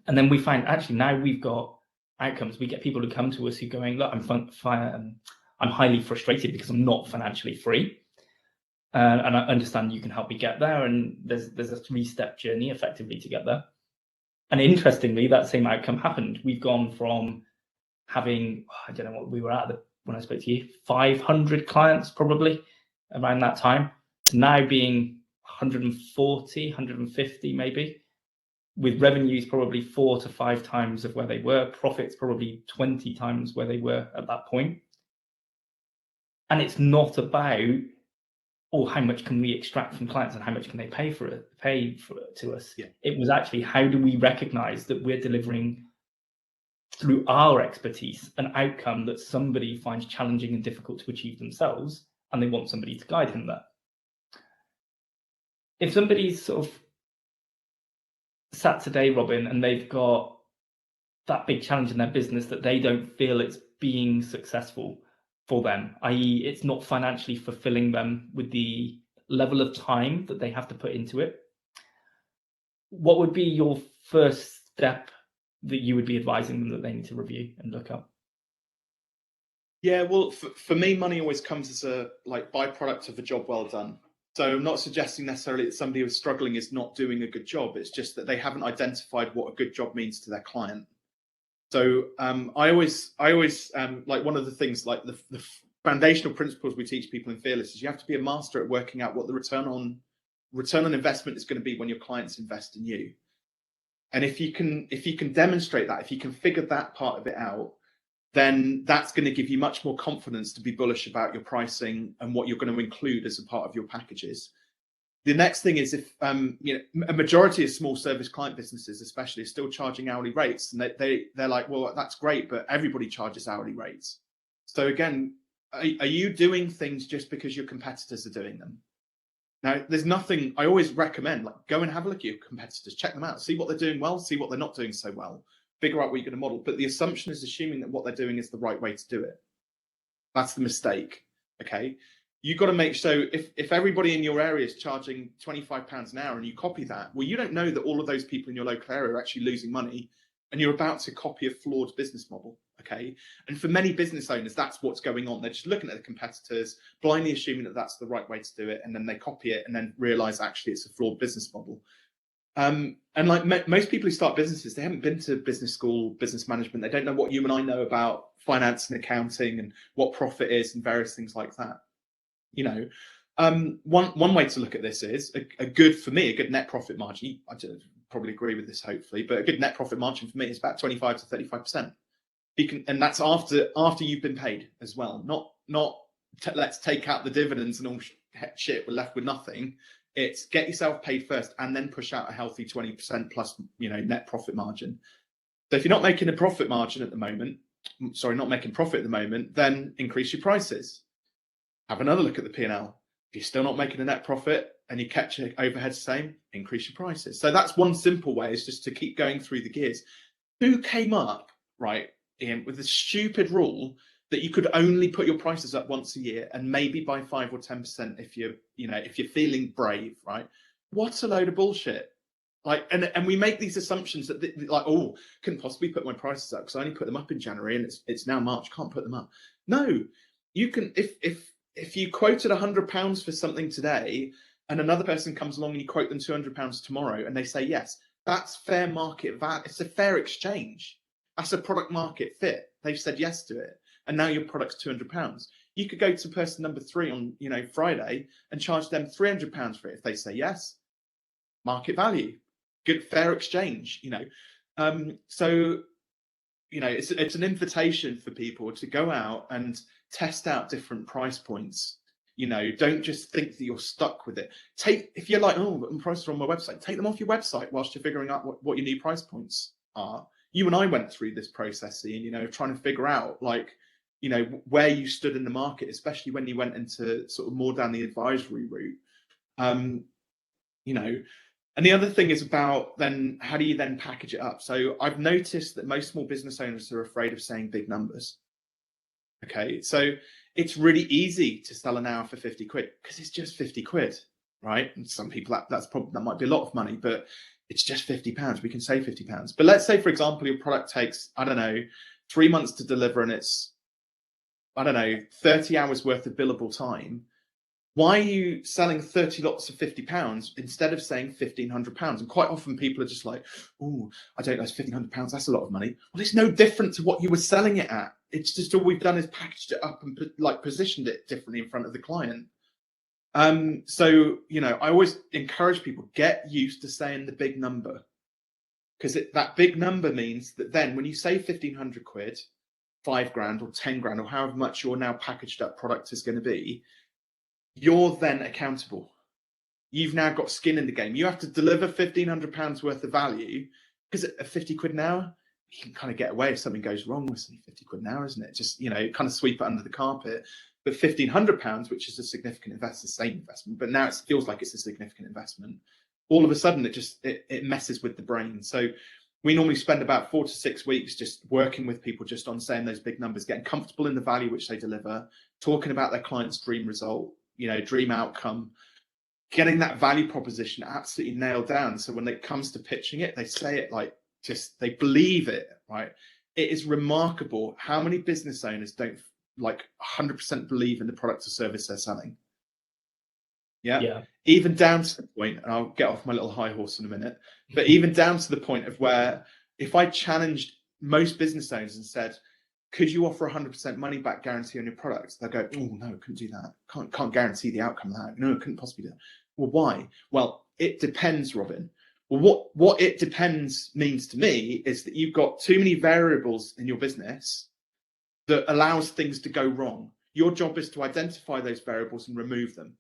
And then we find actually now we've got outcomes. We get people who come to us who are going, look, I'm highly frustrated because I'm not financially free. And I understand you can help me get there. And there's a 3-step journey effectively to get there. And interestingly, that same outcome happened. We've gone from having, I don't know what we were at when I spoke to you, 500 clients probably around that time, to now being 140, 150 maybe, with revenues probably 4 to 5 times of where they were, profits probably 20 times where they were at that point. And it's not about, how much can we extract from clients and how much can they pay for it to us? Yeah. It was actually, how do we recognize that we're delivering through our expertise an outcome that somebody finds challenging and difficult to achieve themselves, and they want somebody to guide them there. If somebody's sort of sat today, Robin, and they've got that big challenge in their business that they don't feel it's being successful for them, i.e. it's not financially fulfilling them with the level of time that they have to put into it, what would be your first step that you would be advising them that they need to review and look up? Yeah, well, for me, money always comes as a byproduct of a job well done. So I'm not suggesting necessarily that somebody who's struggling is not doing a good job. It's just that they haven't identified what a good job means to their client. So I always one of the things, like the foundational principles we teach people in Fearless, is you have to be a master at working out what the return on investment is going to be when your clients invest in you. And if you can demonstrate that, if you can figure that part of it out, then that's going to give you much more confidence to be bullish about your pricing and what you're going to include as a part of your packages. The next thing is, if a majority of small service client businesses, especially, are still charging hourly rates, and they're like, well, that's great, but everybody charges hourly rates. So again, are you doing things just because your competitors are doing them? Now, there's nothing. I always recommend, go and have a look at your competitors, check them out, see what they're doing well, see what they're not doing so well, figure out what you're going to model. But the assumption is assuming that what they're doing is the right way to do it. That's the mistake. Okay. You've got to make so if everybody in your area is charging £25 an hour and you copy that, well, you don't know that all of those people in your local area are actually losing money, and you're about to copy a flawed business model. Okay. And for many business owners, that's what's going on. They're just looking at the competitors, blindly assuming that that's the right way to do it, and then they copy it and then realize actually it's a flawed business model. And like most people who start businesses, they haven't been to business school, business management. They don't know what you and I know about finance and accounting and what profit is and various things like that. You know, one way to look at this is a good net profit margin. I probably agree with this, hopefully, but a good net profit margin for me is about 25 to 35%. And that's after you've been paid as well. Not let's take out the dividends and all shit. We're left with nothing. It's get yourself paid first and then push out a healthy 20% plus, net profit margin. So if you're not making a profit margin at the moment, not making profit at the moment, then increase your prices. Have another look at the P&L. If you're still not making a net profit and you catch your overheads the same, increase your prices. So that's one simple way, is just to keep going through the gears. Who came up, right, Ian, with the stupid rule that you could only put your prices up once a year and maybe by 5 or 10% if you're feeling brave, right? What a load of bullshit. Like, and we make these assumptions that couldn't possibly put my prices up because I only put them up in January and it's now March, can't put them up. No, you can, if you quoted £100 for something today and another person comes along and you quote them £200 tomorrow and they say yes, that's fair market value. It's a fair exchange. That's a product market fit. They've said yes to it. And now your product's £200. You could go to person number 3 on, Friday and charge them £300 for it. If they say yes, market value, good, fair exchange, So, it's an invitation for people to go out and test out different price points. Don't just think that you're stuck with it. If you're like, prices are on my website, take them off your website whilst you're figuring out what your new price points are. You and I went through this process, Ian, trying to figure out where you stood in the market, especially when you went into sort of more down the advisory route. And the other thing is about then how do you then package it up? So I've noticed that most small business owners are afraid of saying big numbers. Okay, so it's really easy to sell an hour for 50 quid because it's just 50 quid, right? And some people that might be a lot of money, but it's just £50. We can say £50. But let's say, for example, your product takes, 3 months to deliver and it's, 30 hours worth of billable time. Why are you selling 30 lots of £50 instead of saying £1,500? And quite often people are just like, oh, I don't know, it's £1,500. That's a lot of money. Well, it's no different to what you were selling it at. It's just all we've done is packaged it up and positioned it differently in front of the client. So, I always encourage people, get used to saying the big number, because that big number means that then when you say 1,500 quid, 5 grand or 10 grand or however much your now packaged up product is going to be, you're then accountable. You've now got skin in the game. You have to deliver £1,500 worth of value, because at 50 quid an hour, you can kind of get away if something goes wrong with 50 quid an hour, isn't it? Just, kind of sweep it under the carpet. But £1,500, which is a significant investment, same investment, but now it feels like it's a significant investment. All of a sudden, it messes with the brain. So we normally spend about 4 to 6 weeks just working with people just on saying those big numbers, getting comfortable in the value which they deliver, talking about their client's dream result, dream outcome, getting that value proposition absolutely nailed down. So when it comes to pitching it, they say it they believe it, right? It is remarkable how many business owners don't 100% believe in the product or service they're selling. Yeah. Even down to the point, and I'll get off my little high horse in a minute, but even down to the point of where if I challenged most business owners and said, could you offer 100% money back guarantee on your products? They'll go, oh no, couldn't do that. Can't guarantee the outcome of that. No, couldn't possibly do that. Well, why? Well, it depends, Robin. Well, what it depends means to me is that you've got too many variables in your business that allows things to go wrong. Your job is to identify those variables and remove them.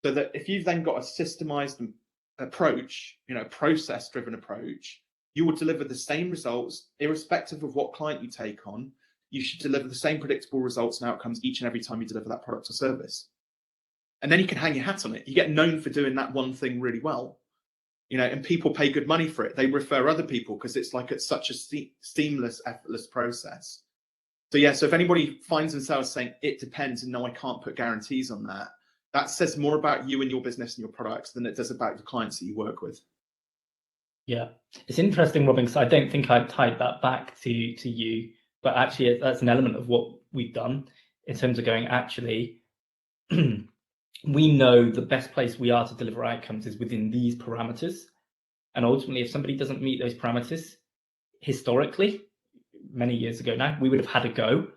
So that if you've then got a systemized approach, process-driven approach, you will deliver the same results irrespective of what client you take on. You should deliver the same predictable results and outcomes each and every time you deliver that product or service. And then you can hang your hat on it. You get known for doing that one thing really well, and people pay good money for it. They refer other people because it's such a seamless, effortless process. So yeah, so if anybody finds themselves saying it depends and no, I can't put guarantees on that, that says more about you and your business and your products than it does about the clients that you work with. Yeah, it's interesting, Robin, because I don't think I tied that back to you, but actually that's an element of what we've done in terms of going, actually, we know the best place we are to deliver outcomes is within these parameters. And ultimately, if somebody doesn't meet those parameters, historically, many years ago now, we would have had a go.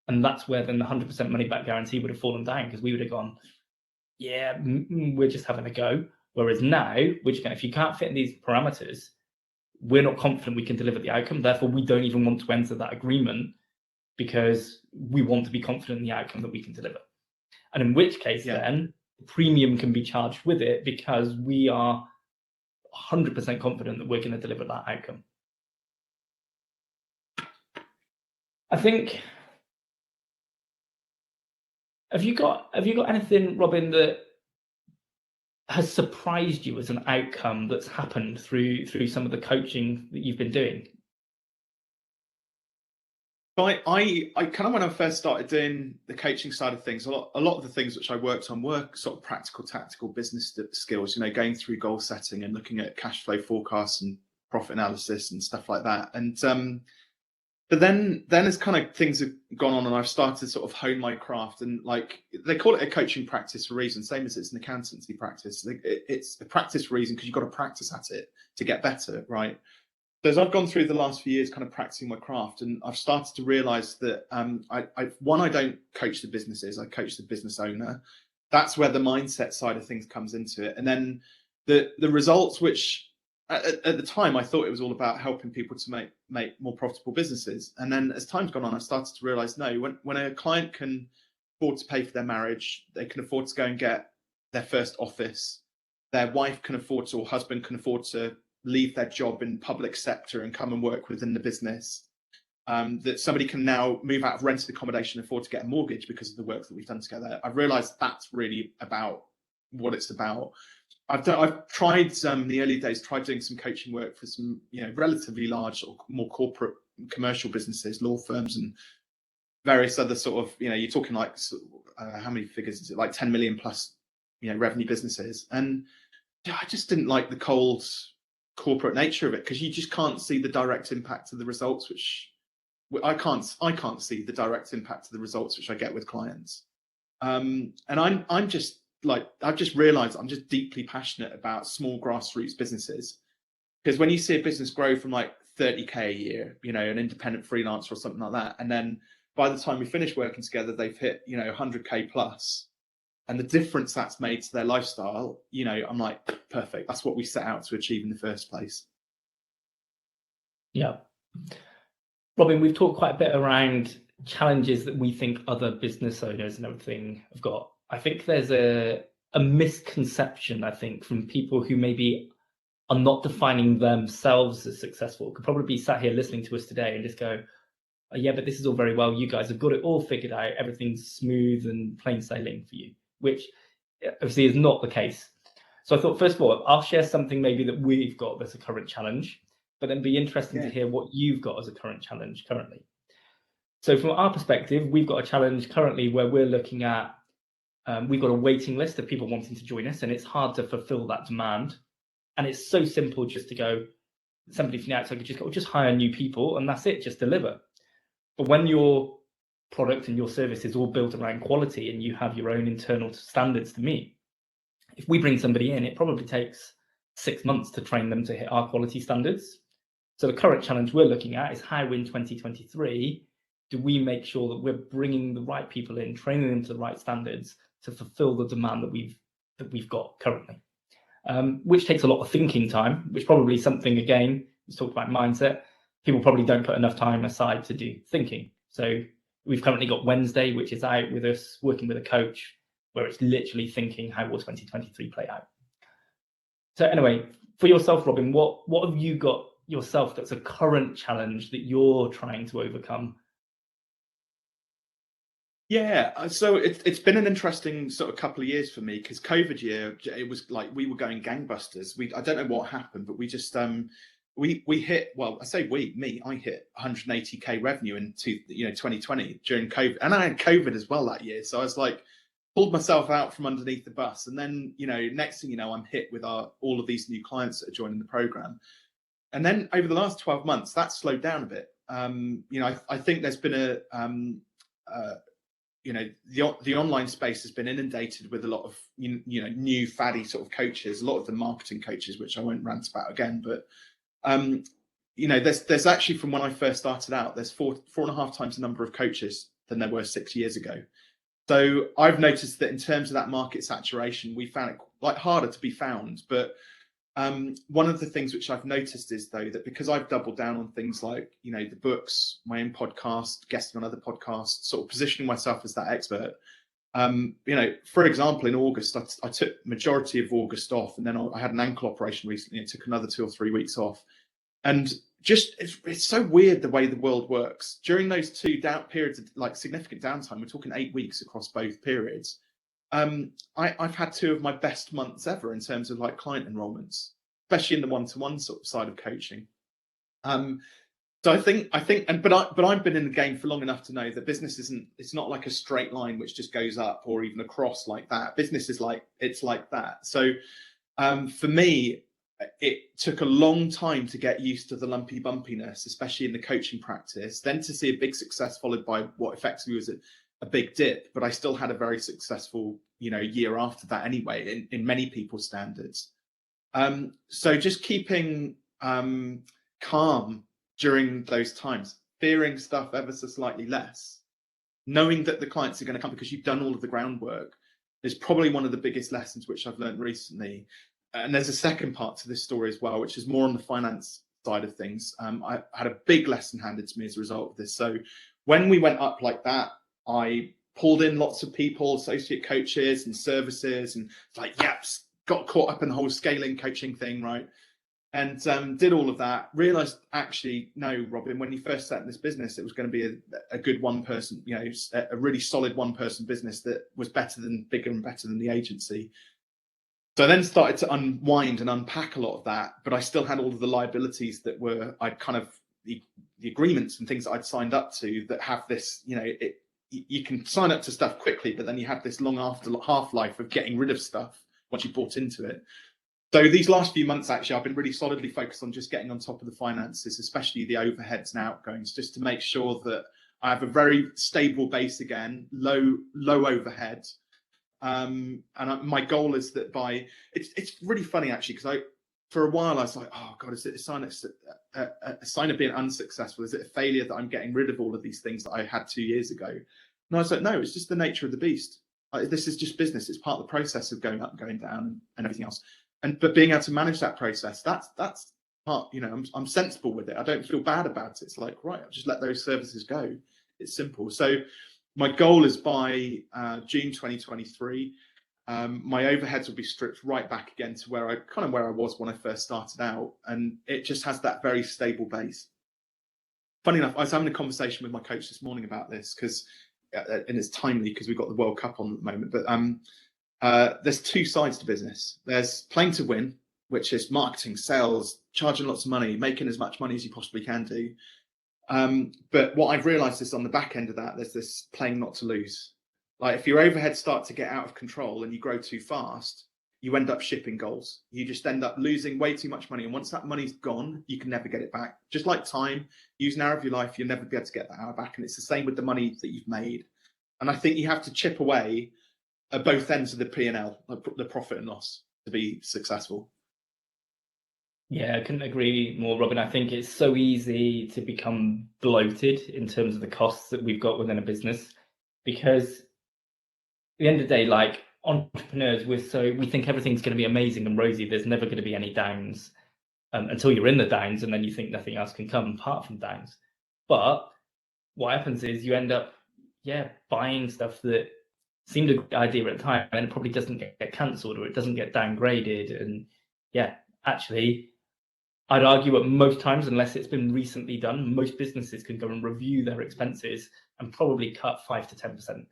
And that's where then the 100% money back guarantee would have fallen down, because we would have gone, yeah, we're just having a go. Whereas now, we're just going, if you can't fit in these parameters, we're not confident we can deliver the outcome. Therefore, we don't even want to enter that agreement, because we want to be confident in the outcome that we can deliver. And in which case, then the premium can be charged with it, because we are 100% confident that we're going to deliver that outcome. I think, have you got anything, Robin, that has surprised you as an outcome that's happened through some of the coaching that you've been doing? I kind of, when I first started doing the coaching side of things, a lot of the things which I worked on were sort of practical, tactical business skills, you know, going through goal setting and looking at cash flow forecasts and profit analysis and stuff like that. And but then as kind of things have gone on and I've started to sort of hone my craft, and like they call it a coaching practice for a reason, same as it's an accountancy practice. It's a practice for a reason, because you've got to practice at it to get better, right? So as I've gone through the last few years kind of practicing my craft, and I've started to realize that I don't coach the businesses, I coach the business owner. That's where the mindset side of things comes into it. And then the results, which at the time I thought it was all about helping people to make more profitable businesses. And then as time's gone on, I started to realize, no, when a client can afford to pay for their marriage, they can afford to go and get their first office, their wife can afford to, or husband can afford to leave their job in public sector and come and work within the business, that somebody can now move out of rented accommodation and afford to get a mortgage because of the work that we've done together. I've realized that's really about what it's about. I've tried in the early days, tried doing some coaching work for some, you know, relatively large or more corporate commercial businesses, law firms and various other sort of, you know, you're talking like, how many figures is it, like 10 million plus, you know, revenue businesses. And I just didn't like the cold corporate nature of it, because you just can't see the direct impact of the results, which I can't see the direct impact of the results which I get with clients. And I'm just like, I've just realized I'm just deeply passionate about small grassroots businesses, because when you see a business grow from like 30k a year, you know, an independent freelancer or something like that, and then by the time we finish working together, they've hit, you know, 100k plus, and the difference that's made to their lifestyle, you know, I'm like, perfect. That's what we set out to achieve in the first place. Yeah. Robin, we've talked quite a bit around challenges that we think other business owners and everything have got. I think there's a misconception, I think, from people who maybe are not defining themselves as successful, could probably be sat here listening to us today and just go, oh, yeah, but this is all very well. You guys have got it all figured out. Everything's smooth and plain sailing for you, which obviously is not the case. So I thought, first of all, I'll share something maybe that we've got that's a current challenge, but then be interesting to hear what you've got as a current challenge currently. So from our perspective, we've got a challenge currently where we're looking at, we've got a waiting list of people wanting to join us, and it's hard to fulfill that demand. And it's so simple just to go, somebody from the outside could just go, just hire new people and that's it, just deliver. But when your product and your service is all built around quality and you have your own internal standards to meet, if we bring somebody in, it probably takes 6 months to train them to hit our quality standards. So the current challenge we're looking at is how in 2023 do we make sure that we're bringing the right people in, training them to the right standards to fulfill the demand that we've got currently, which takes a lot of thinking time, which probably something, again, we talked about mindset. People probably don't put enough time aside to do thinking. So we've currently got Wednesday, which is out with us working with a coach, where it's literally thinking, how will 2023 play out? So anyway, for yourself, Robin, what have you got yourself that's a current challenge that you're trying to overcome? Yeah, so it's been an interesting sort of couple of years for me, because COVID year, it was like we were going gangbusters. I don't know what happened, but we just we hit, well, I say I hit 180k revenue in 2020 during COVID, and I had COVID as well that year. So I was like, pulled myself out from underneath the bus, and then next thing you know, I'm hit with all of these new clients that are joining the program. And then over the last 12 months, that slowed down a bit. I think there's been the online space has been inundated with a lot of new faddy sort of coaches, a lot of the marketing coaches, which I won't rant about again, but there's actually, from when I first started out, there's 4.5 times the number of coaches than there were 6 years ago. So I've noticed that in terms of that market saturation, we found it like harder to be found. But one of the things which I've noticed is, though, that because I've doubled down on things like the books, my own podcast, guesting on other podcasts, sort of positioning myself as that expert. For example, in August, I took majority of August off, and then I had an ankle operation recently and took another 2 or 3 weeks off. And just it's so weird the way the world works. During those 2 periods of like significant downtime, we're talking 8 weeks across both periods. I've had 2 of my best months ever in terms of like client enrollments, especially in the one-to-one sort of side of coaching. So I think, but I've been in the game for long enough to know that business it's not like a straight line which just goes up or even across like that. Business is like that. So for me, it took a long time to get used to the lumpy bumpiness, especially in the coaching practice, then to see a big success followed by what effectively was a big dip. But I still had a very successful year after that anyway, in many people's standards. So just keeping calm during those times, fearing stuff ever so slightly less, knowing that the clients are going to come because you've done all of the groundwork, is probably one of the biggest lessons which I've learned recently. And there's a second part to this story as well, which is more on the finance side of things. I had a big lesson handed to me as a result of this. So when we went up like that, I pulled in lots of people, associate coaches and services, and like, got caught up in the whole scaling coaching thing, right? And did all of that, realized actually, no, Robin, when you first set this business, it was going to be a good one person, a really solid one person business that was bigger and better than the agency. So I then started to unwind and unpack a lot of that, but I still had all of the liabilities that I'd kind of the agreements and things that I'd signed up to that have this, you can sign up to stuff quickly, but then you have this long half-life of getting rid of stuff once you bought into it. So these last few months, actually, I've been really solidly focused on just getting on top of the finances, especially the overheads and outgoings, just to make sure that I have a very stable base again, low overhead. And my goal is that it's really funny actually, because for a while I was like, oh God, is it a sign of being unsuccessful? Is it a failure that I'm getting rid of all of these things that I had 2 years ago? And I was like, no, it's just the nature of the beast. This is just business. It's part of the process of going up and going down and everything else. But being able to manage that process, that's part, I'm sensible with it. I don't feel bad about it. It's like, right, I'll just let those services go. It's simple. So my goal is by June 2023, my overheads will be stripped right back again to where I was when I first started out. And it just has that very stable base. Funny enough, I was having a conversation with my coach this morning about this and it's timely because we've got the World Cup on at the moment, but there's 2 sides to business. There's playing to win, which is marketing, sales, charging lots of money, making as much money as you possibly can do. But what I've realized is on the back end of that, there's this playing not to lose. Like if your overheads start to get out of control and you grow too fast, you end up shipping goals. You just end up losing way too much money. And once that money's gone, you can never get it back. Just like time, use an hour of your life, you'll never be able to get that hour back. And it's the same with the money that you've made. And I think you have to chip away at both ends of the P&L, the profit and loss, to be successful. Yeah, I couldn't agree more, Robin. I think it's so easy to become bloated in terms of the costs that we've got within a business, because at the end of the day, like entrepreneurs, we think everything's going to be amazing and rosy. There's never going to be any downs until you're in the downs, and then you think nothing else can come apart from downs. But what happens is you end up, buying stuff that seemed a good idea at the time, and it probably doesn't get cancelled or it doesn't get downgraded. And actually, I'd argue at most times, unless it's been recently done, most businesses can go and review their expenses and probably cut 5 to 10%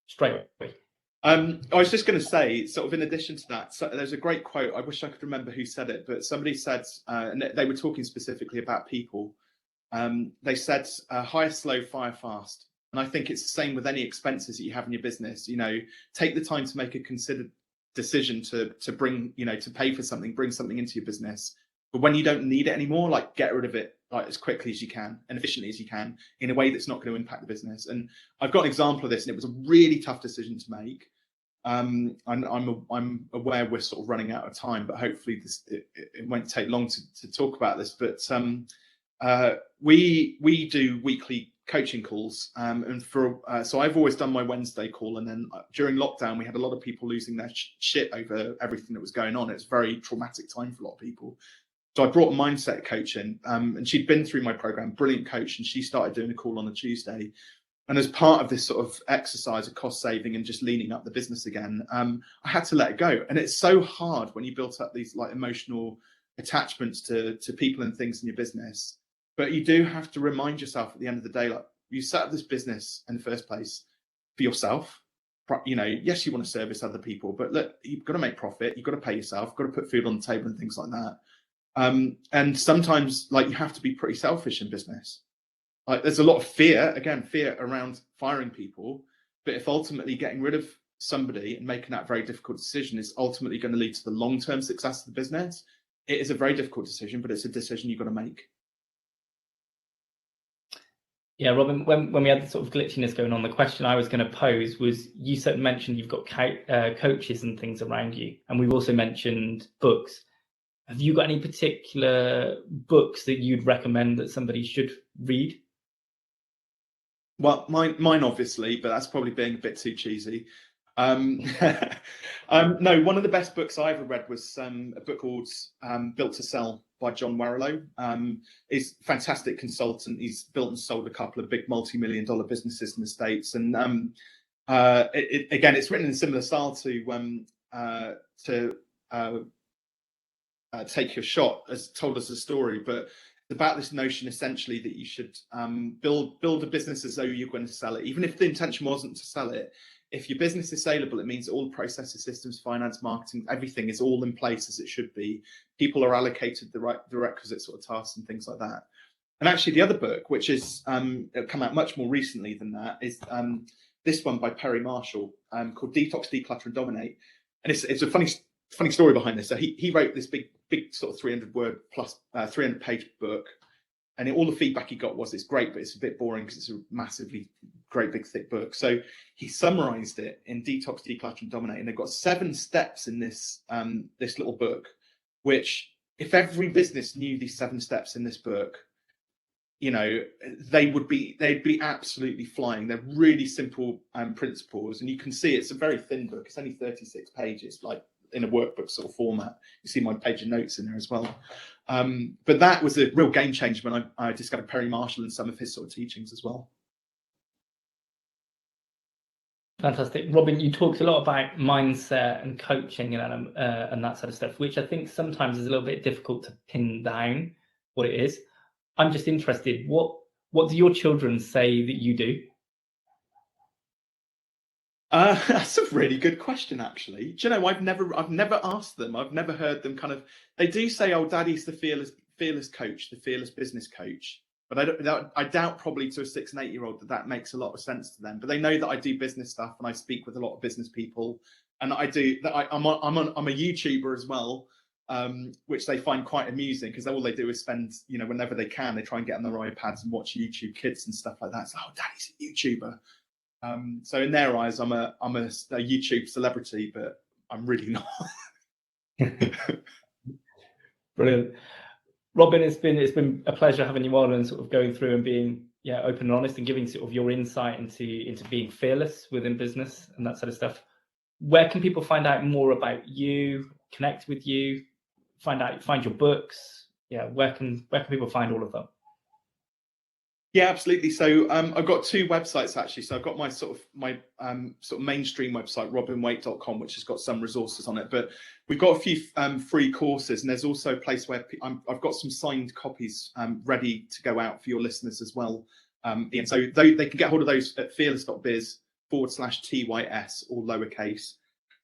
straight away. I was just going to say, sort of in addition to that, so there's a great quote. I wish I could remember who said it, but somebody said, and they were talking specifically about people. They said, hire slow, fire fast. And I think it's the same with any expenses that you have in your business. You know, take the time to make a considered decision to bring, you know, to pay for something, bring something into your business. But when you don't need it anymore, like get rid of it like as quickly as you can and efficiently as you can in a way that's not going to impact the business. And I've got an example of this, and it was a really tough decision to make. I'm aware we're sort of running out of time, but hopefully it won't take long to talk about this. But we do weekly coaching calls, and so I've always done my Wednesday call, and then during lockdown we had a lot of people losing their shit over everything that was going on. It's a very traumatic time for a lot of people. So I brought a mindset coach in, and she'd been through my program, brilliant coach, and she started doing a call on a Tuesday. And as part of this sort of exercise of cost saving and just leaning up the business again, I had to let it go. And it's so hard when you built up these like emotional attachments to people and things in your business. But you do have to remind yourself at the end of the day, like you set up this business in the first place for yourself. You know, yes, you want to service other people, but look, you've got to make profit. You've got to pay yourself. You've got to put food on the table and things like that. And sometimes, like, you have to be pretty selfish in business. Like, there's a lot of fear around firing people. But if ultimately getting rid of somebody and making that very difficult decision is ultimately going to lead to the long-term success of the business, it is a very difficult decision, but it's a decision you've got to make. Yeah, Robin, when we had the sort of glitchiness going on, the question I was going to pose was, you said mentioned you've got coaches and things around you, and we've also mentioned books. Have you got any particular books that you'd recommend that somebody should read? Well, mine obviously, but that's probably being a bit too cheesy. No, one of the best books I ever read was a book called Built to Sell by John Warrilow. He's a fantastic consultant. He's built and sold a couple of big multi-million-dollar businesses in the States. And again, it's written in a similar style to Take Your Shot, as told as a story, but it's about this notion essentially that you should build a business as though you're going to sell it, even if the intention wasn't to sell it. If your business is saleable, it means all processes, systems, finance, marketing, everything is all in place as it should be. People are allocated the requisite sort of tasks and things like that. And actually, the other book, which is come out much more recently than that, is this one by Perry Marshall called Detox, Declutter, and Dominate. And it's a funny story behind this. So he wrote this big sort of 300-word plus 300-page book, and all the feedback he got was, it's great, but it's a bit boring because it's a massively great big thick book. So he summarized it in Detox, Declutter, and Dominate, and they've got 7 steps in this this little book, which if every business knew these 7 steps in this book, you know, they'd be absolutely flying. They're really simple principles, and you can see it's a very thin book. It's only 36 pages, like in a workbook sort of format. You see my page of notes in there as well. But that was a real game changer when I discovered Perry Marshall and some of his sort of teachings as well. Fantastic. Robin, you talked a lot about mindset and coaching and that sort of stuff, which I think sometimes is a little bit difficult to pin down what it is. I'm just interested, what do your children say that you do? That's a really good question, actually. Do you know, I've never asked them. I've never heard them kind of. They do say, "Oh, Daddy's the fearless coach, the fearless business coach." But I doubt probably to a 6 and 8-year-old that makes a lot of sense to them. But they know that I do business stuff and I speak with a lot of business people, and I'm a YouTuber as well, which they find quite amusing because all they do is spend, you know, whenever they can, they try and get on their iPads and watch YouTube Kids and stuff like that. It's like, "Oh, Daddy's a YouTuber." So in their eyes, I'm a YouTube celebrity, but I'm really not. Brilliant. Robin, it's been a pleasure having you on and sort of going through and being open and honest and giving sort of your insight into being fearless within business and that sort of stuff. Where can people find out more about you, connect with you, find your books? Yeah, where can people find all of that? Yeah, absolutely. So I've got 2 websites actually. So I've got my sort of mainstream website, robinwaite.com, which has got some resources on it. But we've got a few free courses, and there's also a place where I've got some signed copies ready to go out for your listeners as well. And so they can get hold of those at fearless.biz. /TYS, all lowercase,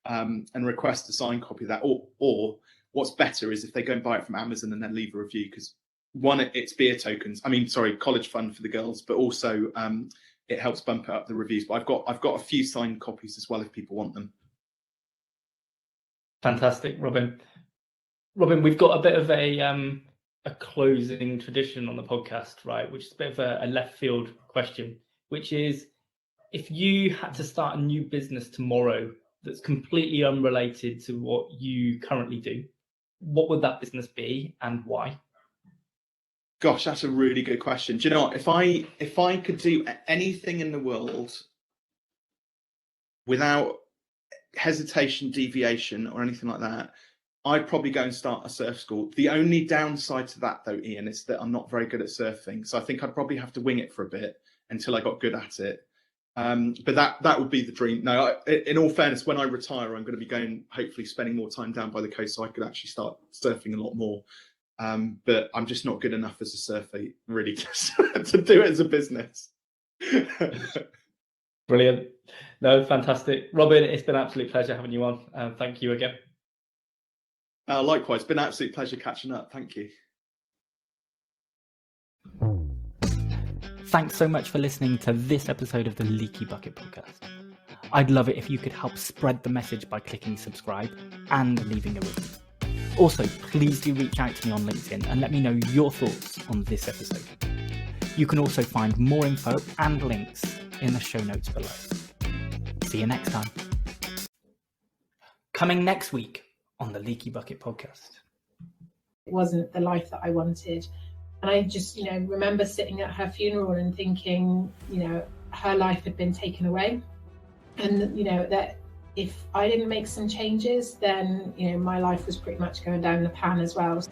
and request a signed copy of that. Or what's better is if they go and buy it from Amazon and then leave a review, because one, it's beer tokens. College fund for the girls, but also it helps bump up the reviews. But I've got a few signed copies as well if people want them. Fantastic, Robin. Robin, we've got a bit of a closing tradition on the podcast, right? Which is a bit of a left field question, which is, if you had to start a new business tomorrow that's completely unrelated to what you currently do, what would that business be and why? Gosh, that's a really good question. Do you know what? If I could do anything in the world without hesitation, deviation, or anything like that, I'd probably go and start a surf school. The only downside to that, though, Ian, is that I'm not very good at surfing. So I think I'd probably have to wing it for a bit until I got good at it. But that would be the dream. No, in all fairness, when I retire, I'm going to be going, hopefully spending more time down by the coast, so I could actually start surfing a lot more. But I'm just not good enough as a surfer, really, to do it as a business. Brilliant. No, fantastic. Robin, it's been an absolute pleasure having you on. Thank you again. Likewise, been an absolute pleasure catching up. Thank you. Thanks so much for listening to this episode of the Leaky Bucket podcast. I'd love it if you could help spread the message by clicking subscribe and leaving a review. Also, please do reach out to me on LinkedIn and let me know your thoughts on this episode. You can also find more info and links in the show notes below. See you next time. Coming next week on the Leaky Bucket podcast. It wasn't the life that I wanted. And I just, remember sitting at her funeral and thinking, her life had been taken away. And, that if I didn't make some changes, then, my life was pretty much going down the pan as well.